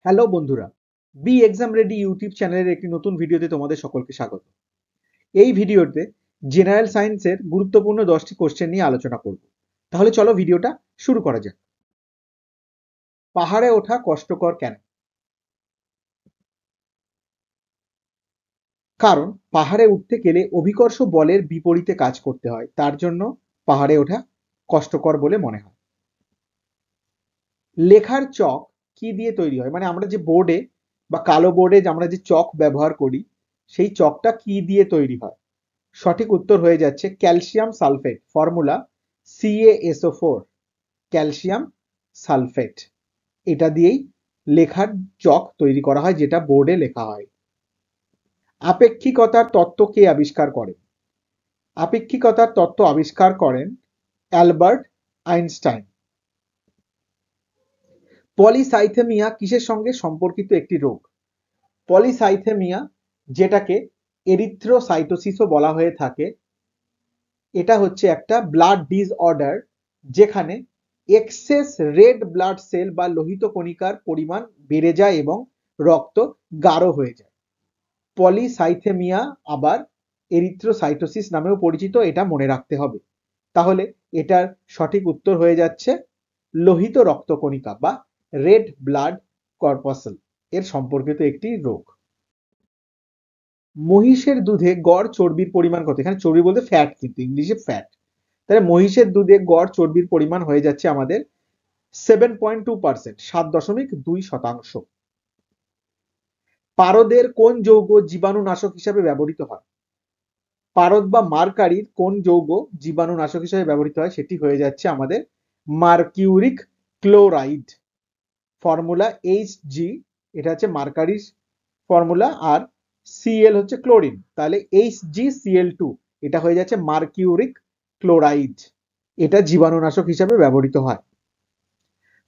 Hello বন্ধুরা, B exam ready YouTube চ্যানেলের একটি নতুন ভিডিওতে তোমাদের সকলকে স্বাগত। এই ভিডিওতে জেনারেল সায়েন্সের গুরুত্বপূর্ণ 10টি কোশ্চেন নিয়ে আলোচনা করব। তাহলে চলো ভিডিওটা শুরু করা যাক। পাহাড়ে ওঠা কষ্টকর কেন? কারণ পাহাড়ে উঠতে গেলে অভিকর্ষ বলের বিপরীতে কাজ করতে হয়, তার জন্য পাহাড়ে ওঠা কষ্টকর বলে মনে হয়। লেখার চক কি দিয়ে তৈরি হয়? মানে আমরা যে বোর্ডে বা কালো বোর্ডে আমরা যে চক ব্যবহার করি, সেই চকটা কি দিয়ে তৈরি হয়? সঠিক উত্তর হয়ে যাচ্ছে calcium sulphate, formula CaSO4, calcium sulphate. এটা দিয়েই লেখার চক তৈরি করা হয়, যেটা বোর্ডে লেখা হয়। আপেক্ষিকতার তত্ত্ব কে আবিষ্কার করেন? আপেক্ষিকতার তত্ত্ব আবিষ্কার করেন অ্যালবার্ট আইনস্টাইন। পলিসাইথেমিয়া কিসের সঙ্গে সম্পর্কিত একটি রোগ? পলিসাইথেমিয়া, যেটাকে এরিথ্রোসাইটোসিসও বলা হয়ে থাকে, এটা হচ্ছে একটা ব্লাড ডিসঅর্ডার যেখানে এক্সেস রেড ব্লাড সেল বা লোহিত কণিকার পরিমাণ বেড়ে যায় এবং রক্ত গাঢ় হয়ে যায়। পলিসাইথেমিয়া আবার এরিথ্রোসাইটোসিস নামেও পরিচিত, এটা মনে রাখতে হবে। তাহলে এটার সঠিক উত্তর হয়ে যাচ্ছে লোহিত রক্তকণিকা বা রেড ব্লাড কর্পাসেল এর সম্পর্কিত একটি রোগ। মহিষের দুধে গড় চর্বির পরিমাণ কত? এখানে চর্বি বলতে ফ্যাট, কিন্তু ইংলিশে ফ্যাট। তাহলে মহিষের দুধে গড় চর্বির পরিমাণ হয়ে যাচ্ছে আমাদের 7.2%, 7.2%। পারদের কোন যৌগ জীবাণুনাশক হিসাবে ব্যবহৃত হয়? পারদ বা মার্কারির কোন যৌগ জীবাণুনাশক হিসাবে ব্যবহৃত হয়? সেটি হয়ে যাচ্ছে আমাদের মার্কিউরিক ক্লোরাইড, ফর্মুলা Hg। এটা হচ্ছে মার্কারির ফর্মুলা, আর Cl হচ্ছে ক্লোরিন, তাহলে HgCl2, এটা হয়ে যাচ্ছে মার্কিউরিক ক্লোরাইড। এটা জীবাণুনাশক হিসাবে ব্যবহৃত হয়।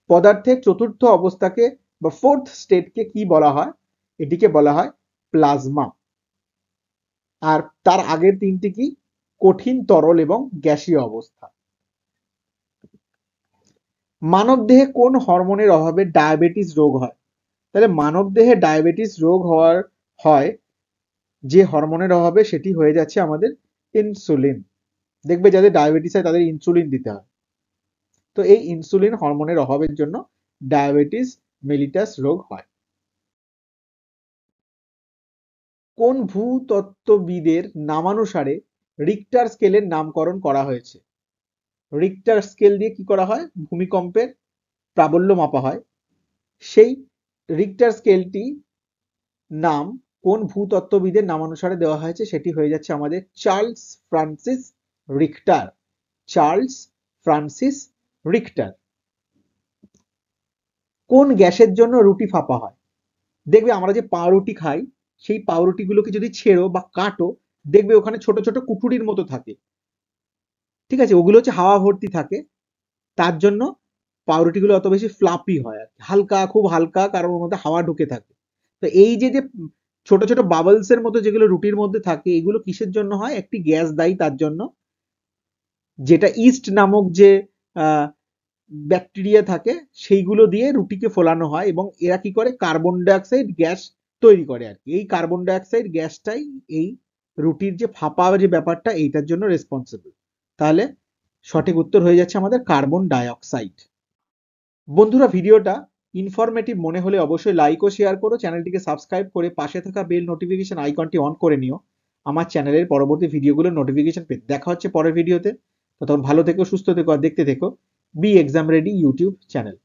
পদার্থের চতুর্থ অবস্থাকে বা ফোর্থ স্টেটকে কি বলা হয়? এটিকে বলা হয় প্লাজমা। আর তার আগের তিনটি কি? কঠিন, তরল এবং গ্যাসীয় অবস্থা। মানবদেহে কোন হরমোনের অভাবে ডায়াবেটিস রোগ হয়? তাহলে মানবদেহে ডায়াবেটিস রোগ হয় যে হরমোনের অভাবে, সেটি হয়ে যাচ্ছে আমাদের ইনসুলিন। দেখবে যাদের ডায়াবেটিস হয় তাদের ইনসুলিন দিতে হয়। তো এই ইনসুলিন হরমোনের অভাবের জন্য ডায়াবেটিস মেলিটাস রোগ হয়। কোন ভূতত্ত্ববিদের নামানুসারে রিক্টার স্কেলের নামকরণ করা হয়েছে? রিক্টার স্কেল দিয়ে কি করা হয়? ভূমিকম্পের প্রাবল্য মাপা হয়। সেই রিক্টার স্কেলটি নাম কোন ভূতত্ত্ববিদের নামানুসারে দেওয়া হয়েছে? সেটি হয়ে যাচ্ছে আমাদের Charles Francis Richter. Charles Francis Richter. কোন গ্যাসের জন্য রুটি ফাঁপা হয়? দেখবে আমরা যে পাউরুটি খাই, সেই পাউরুটিগুলোকে যদি ছেড়ো বা কাটো, দেখবে ওখানে ছোট ছোট কুঠুরির মতো থাকে। ঠিক আছে, ওগুলো হচ্ছে হাওয়া ভর্তি থাকে, তার জন্য পাউরুটিগুলো অত বেশি ফ্লাপি হয় আর হালকা, খুব হালকা, কারণ ওর মধ্যে হাওয়া ঢুকে থাকে। তো এই যে যে ছোট ছোট বাবলস এর মতো যেগুলো রুটির মধ্যে থাকে, এগুলো কিসের জন্য হয়? একটি গ্যাস দায়ী তার জন্য, যেটা ইস্ট নামক যে ব্যাকটেরিয়া থাকে, সেইগুলো দিয়ে রুটিকে ফোলানো হয় এবং এরা কি করে? কার্বন ডাইঅক্সাইড গ্যাস তৈরি করে আর কি। এই কার্বন ডাইঅক্সাইড গ্যাসটাই এই রুটির যে ফাঁপা যে ব্যাপারটা, এইটার জন্য রেসপন্সিবল। তাহলে সঠিক উত্তর হয়ে যাচ্ছে আমাদের কার্বন ডাইঅক্সাইড। বন্ধুরা, ভিডিওটা ইনফরমেটিভ মনে হলে অবশ্যই লাইক ও শেয়ার করো, চ্যানেলটিকে সাবস্ক্রাইব করে পাশে থাকা বেল নোটিফিকেশন আইকনটি অন করে নিও আমার চ্যানেলের পরবর্তী ভিডিওগুলোর নোটিফিকেশন পেতে। দেখা হচ্ছে পরের ভিডিওতে। ততক্ষণ ভালো থেকো, সুস্থ থেকো আর দেখতে থেকো B exam ready YouTube channel.